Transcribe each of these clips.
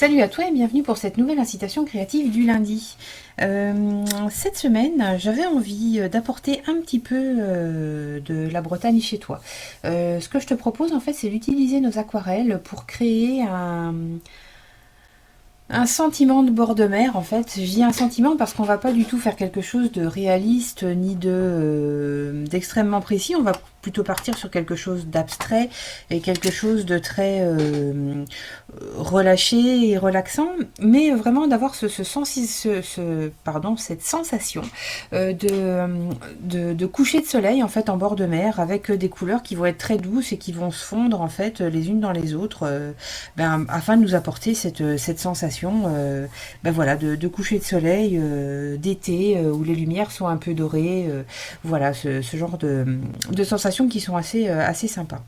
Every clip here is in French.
Salut à toi et bienvenue pour cette nouvelle incitation créative du lundi. Cette semaine, j'avais envie d'apporter un petit peu de la Bretagne chez toi. Ce que je te propose en fait, c'est d'utiliser nos aquarelles pour créer un sentiment de bord de mer, en fait. Je dis un sentiment parce qu'on va pas du tout faire quelque chose de réaliste ni d'extrêmement précis. On va plutôt partir sur quelque chose d'abstrait et quelque chose de très relâché et relaxant, mais vraiment d'avoir cette sensation de coucher de soleil en fait en bord de mer avec des couleurs qui vont être très douces et qui vont se fondre en fait les unes dans les autres, afin de nous apporter cette sensation voilà, de coucher de soleil d'été où les lumières sont un peu dorées, voilà ce genre de sensations qui sont assez sympas.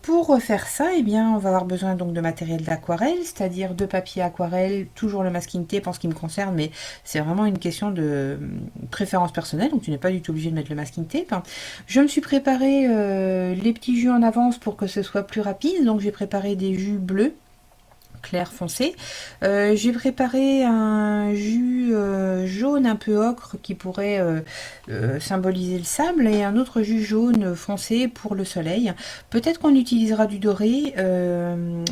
Pour faire ça, eh bien, on va avoir besoin donc de matériel d'aquarelle, c'est-à-dire de papier aquarelle, toujours le masking tape en ce qui me concerne, mais c'est vraiment une question de préférence personnelle, donc tu n'es pas du tout obligé de mettre le masking tape. Je me suis préparé les petits jus en avance pour que ce soit plus rapide, donc j'ai préparé des jus bleus clair foncé. J'ai préparé un jus jaune un peu ocre qui pourrait symboliser le sable et un autre jus jaune foncé pour le soleil. Peut-être qu'on utilisera du doré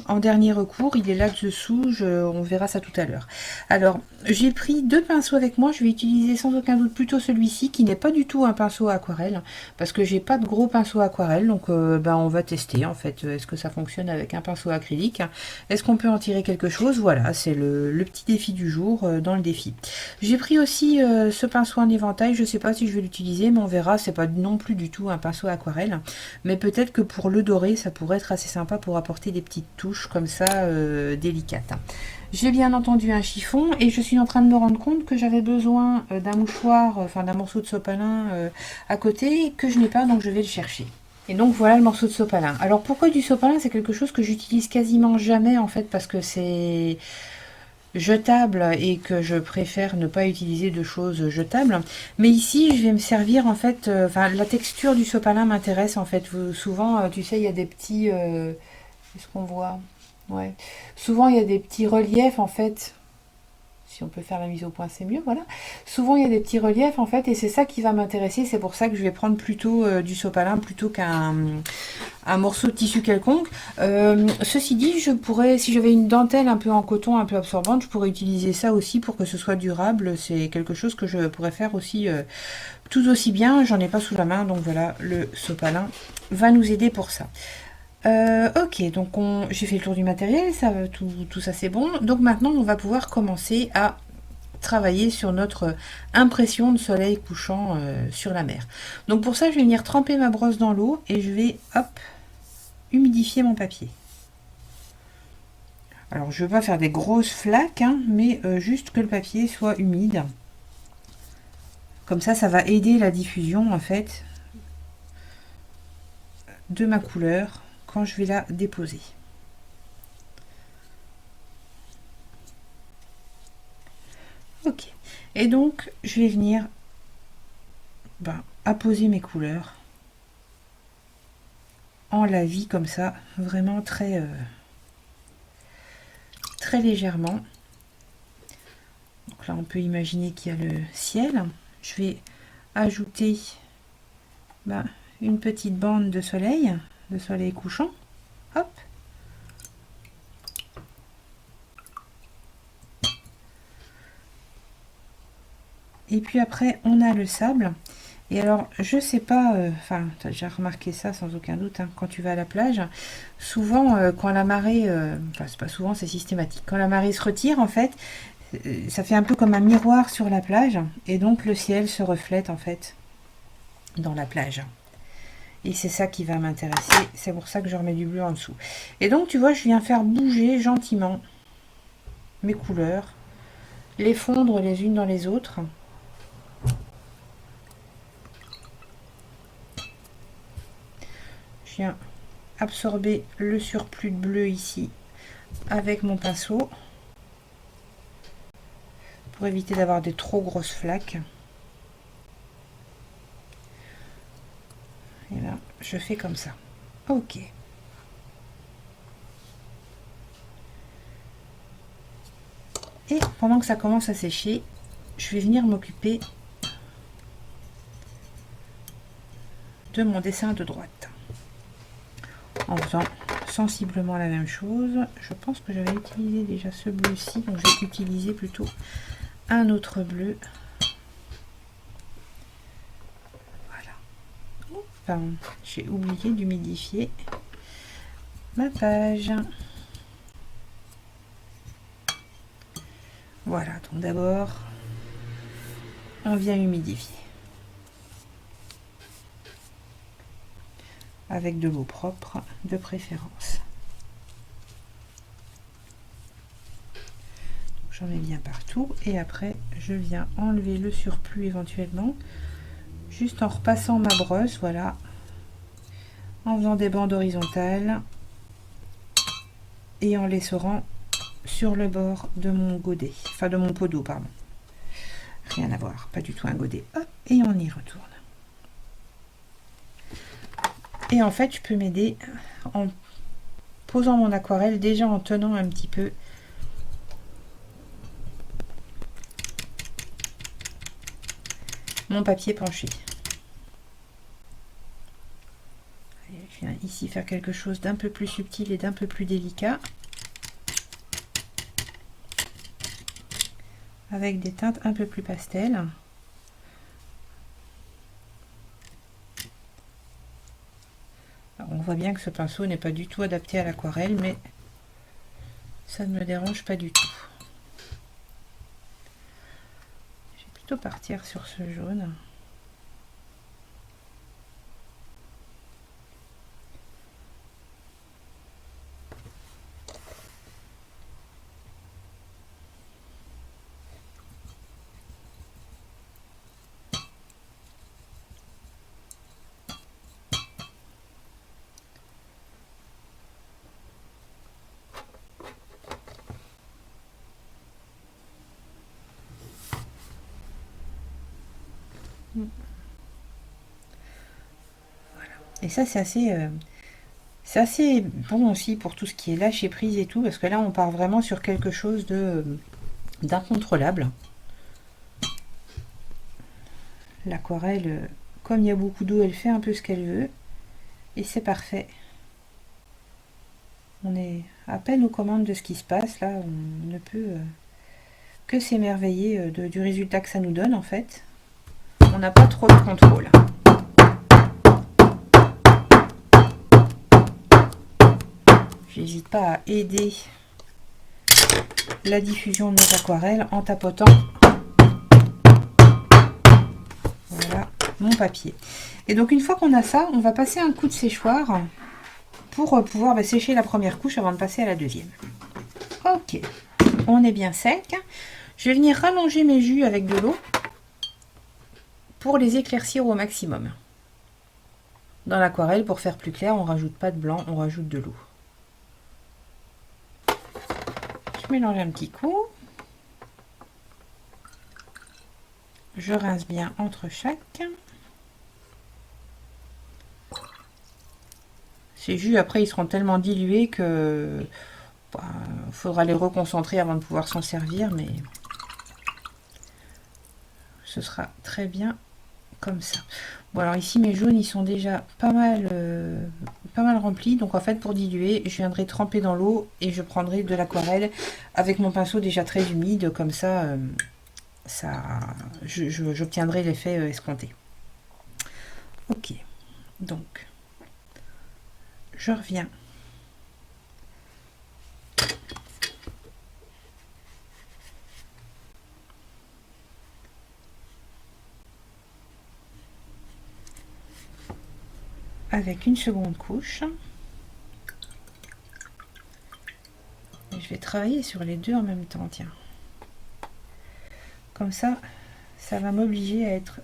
en dernier recours. Il est là dessous, on verra ça tout à l'heure. Alors, j'ai pris deux pinceaux avec moi. Je vais utiliser sans aucun doute plutôt celui-ci qui n'est pas du tout un pinceau aquarelle parce que j'ai pas de gros pinceau aquarelle. Donc, on va tester en fait. Est-ce que ça fonctionne avec un pinceau acrylique? Est-ce qu'on peut en tirer quelque chose? Voilà, c'est le petit défi du jour dans le défi. J'ai pris aussi ce pinceau en éventail, je ne sais pas si je vais l'utiliser, mais on verra, c'est pas non plus du tout un pinceau aquarelle, mais peut-être que pour le doré, ça pourrait être assez sympa pour apporter des petites touches comme ça délicates. J'ai bien entendu un chiffon et je suis en train de me rendre compte que j'avais besoin d'un mouchoir, enfin d'un morceau de sopalin à côté que je n'ai pas, donc je vais le chercher. Et donc voilà le morceau de sopalin. Alors pourquoi du sopalin? C'est quelque chose que j'utilise quasiment jamais en fait parce que c'est jetable et que je préfère ne pas utiliser de choses jetables. Mais ici je vais me servir en fait, la texture du sopalin m'intéresse en fait. Souvent tu sais il y a des petits... Est-ce qu'on voit? Ouais. Souvent il y a des petits reliefs en fait. Si on peut faire la mise au point, c'est mieux, voilà. Souvent, il y a des petits reliefs, en fait, et c'est ça qui va m'intéresser. C'est pour ça que je vais prendre plutôt du sopalin plutôt qu'un un morceau de tissu quelconque. Ceci dit, je pourrais, si j'avais une dentelle un peu en coton, un peu absorbante, je pourrais utiliser ça aussi pour que ce soit durable. C'est quelque chose que je pourrais faire aussi tout aussi bien. J'en ai pas sous la main, donc voilà, le sopalin va nous aider pour ça. Ok, donc j'ai fait le tour du matériel, tout ça c'est bon. Donc maintenant on va pouvoir commencer à travailler sur notre impression de soleil couchant sur la mer. Donc pour ça je vais venir tremper ma brosse dans l'eau et je vais hop humidifier mon papier. Alors je ne vais pas faire des grosses flaques, hein, mais juste que le papier soit humide. Comme ça va aider la diffusion en fait de ma couleur quand je vais la déposer. Ok. Et donc, je vais venir apposer mes couleurs en la vie comme ça, vraiment très légèrement. Donc là, on peut imaginer qu'il y a le ciel. Je vais ajouter une petite bande de soleil couchant. Hop. Et puis après, on a le sable. Et alors, je sais pas, tu as déjà remarqué ça sans aucun doute, hein, quand tu vas à la plage, souvent, quand la marée, c'est pas souvent, c'est systématique, quand la marée se retire, en fait, ça fait un peu comme un miroir sur la plage, et donc le ciel se reflète, en fait, dans la plage. Et c'est ça qui va m'intéresser, c'est pour ça que je remets du bleu en dessous. Et donc, tu vois, je viens faire bouger gentiment mes couleurs, les fondre les unes dans les autres. Je viens absorber le surplus de bleu ici avec mon pinceau pour éviter d'avoir des trop grosses flaques. Et là, je fais comme ça. Ok. Et pendant que ça commence à sécher, je vais venir m'occuper de mon dessin de droite. En faisant sensiblement la même chose. Je pense que j'avais utilisé déjà ce bleu-ci, donc je vais utiliser plutôt un autre bleu. Voilà. Enfin, j'ai oublié d'humidifier ma page. Voilà, donc d'abord, on vient humidifier. Avec de l'eau propre de préférence. J'en mets bien partout et après je viens enlever le surplus éventuellement juste en repassant ma brosse, voilà, en faisant des bandes horizontales et en l'essorant sur le bord de mon godet, enfin de mon pot d'eau, pardon. Rien à voir, pas du tout un godet. Hop, et on y retourne. Et en fait, je peux m'aider en posant mon aquarelle, déjà en tenant un petit peu mon papier penché. Je viens ici faire quelque chose d'un peu plus subtil et d'un peu plus délicat. Avec des teintes un peu plus pastel. On voit bien que ce pinceau n'est pas du tout adapté à l'aquarelle, mais ça ne me dérange pas du tout. Je vais plutôt partir sur ce jaune. Voilà. Et ça, c'est assez bon aussi pour tout ce qui est lâcher prise et tout, parce que là, on part vraiment sur quelque chose d'incontrôlable. L'aquarelle, comme il y a beaucoup d'eau, elle fait un peu ce qu'elle veut. Et c'est parfait. On est à peine aux commandes de ce qui se passe. Là, on ne peut que s'émerveiller du résultat que ça nous donne, en fait. On n'a pas trop de contrôle. J'hésite pas à aider la diffusion de mes aquarelles en tapotant, voilà, mon papier. Et donc une fois qu'on a ça, on va passer un coup de séchoir pour pouvoir sécher la première couche avant de passer à la deuxième. Ok, on est bien sec. Je vais venir rallonger mes jus avec de l'eau pour les éclaircir au maximum. Dans l'aquarelle, pour faire plus clair, on rajoute pas de blanc, on rajoute de l'eau. Je mélange un petit coup. Je rince bien entre chaque. Ces jus, après, ils seront tellement dilués que faudra les reconcentrer avant de pouvoir s'en servir, mais ce sera très bien comme ça. Bon, alors ici, mes jaunes, ils sont déjà pas mal remplis. Donc, en fait, pour diluer, je viendrai tremper dans l'eau et je prendrai de l'aquarelle avec mon pinceau déjà très humide. Comme ça, j'obtiendrai l'effet escompté. Ok, donc, je reviens. Avec une seconde couche. Et je vais travailler sur les deux en même temps, tiens. Comme ça, ça va m'obliger à être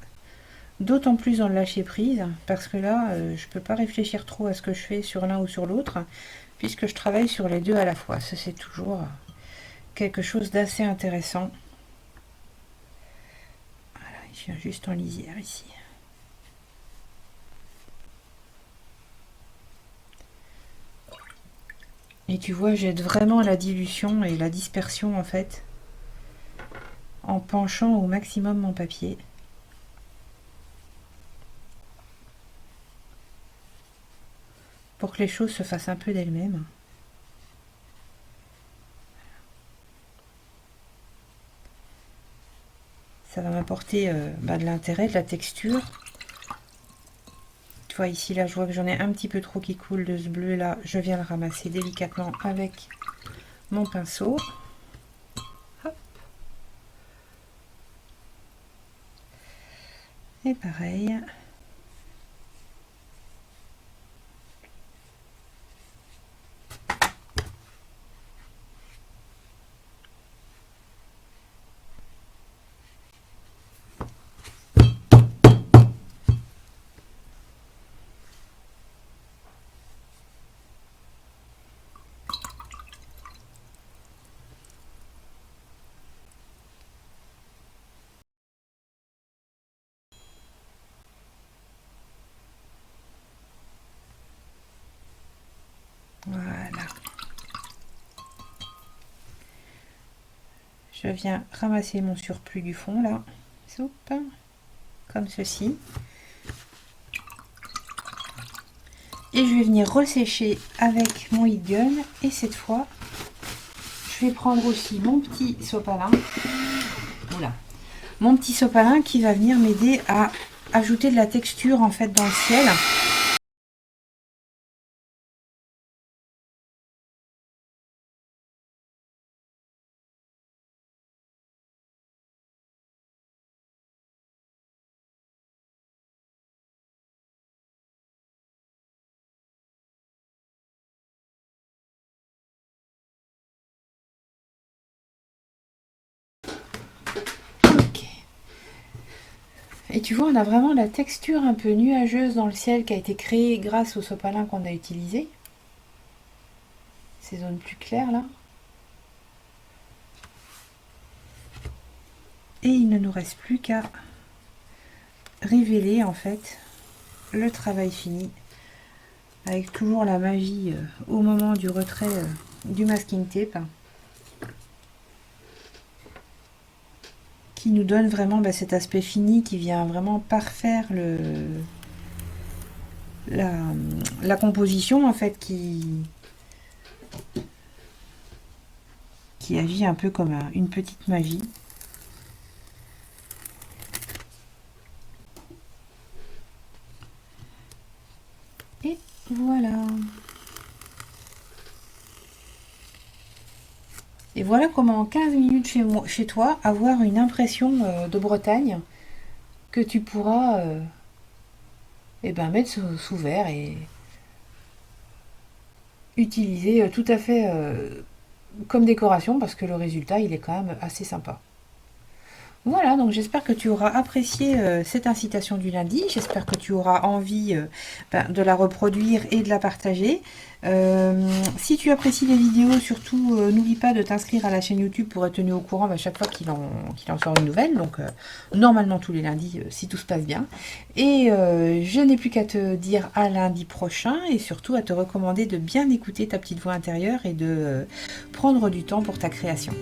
d'autant plus dans le lâcher prise, parce que là, je peux pas réfléchir trop à ce que je fais sur l'un ou sur l'autre, puisque je travaille sur les deux à la fois. Ça, c'est toujours quelque chose d'assez intéressant. Voilà, je viens juste en lisière ici. Et tu vois, j'aide vraiment la dilution et la dispersion en fait en penchant au maximum mon papier. Pour que les choses se fassent un peu d'elles-mêmes. Ça va m'apporter de l'intérêt, de la texture. Tu vois ici, là, je vois que j'en ai un petit peu trop qui coule de ce bleu là. Je viens le ramasser délicatement avec mon pinceau. Hop. Et pareil. Voilà. Je viens ramasser mon surplus du fond là. Soupe. Comme ceci. Et je vais venir ressécher avec mon heat gun. Et cette fois, je vais prendre aussi mon petit sopalin. Oula. Mon petit sopalin qui va venir m'aider à ajouter de la texture en fait dans le ciel. Et tu vois, on a vraiment la texture un peu nuageuse dans le ciel qui a été créée grâce au sopalin qu'on a utilisé. Ces zones plus claires là. Et il ne nous reste plus qu'à révéler en fait le travail fini. Avec toujours la magie au moment du retrait du masking tape. Qui nous donne vraiment cet aspect fini qui vient vraiment parfaire la composition en fait qui agit un peu comme une petite magie. Et voilà. Et voilà comment en 15 minutes chez toi, avoir une impression de Bretagne que tu pourras mettre sous verre et utiliser tout à fait comme décoration parce que le résultat il est quand même assez sympa. Voilà, donc j'espère que tu auras apprécié cette incitation du lundi. J'espère que tu auras envie de la reproduire et de la partager. Si tu apprécies les vidéos, surtout n'oublie pas de t'inscrire à la chaîne YouTube pour être tenu au courant chaque fois qu'il en sort une nouvelle. Donc normalement tous les lundis si tout se passe bien. Et je n'ai plus qu'à te dire à lundi prochain et surtout à te recommander de bien écouter ta petite voix intérieure et de prendre du temps pour ta création.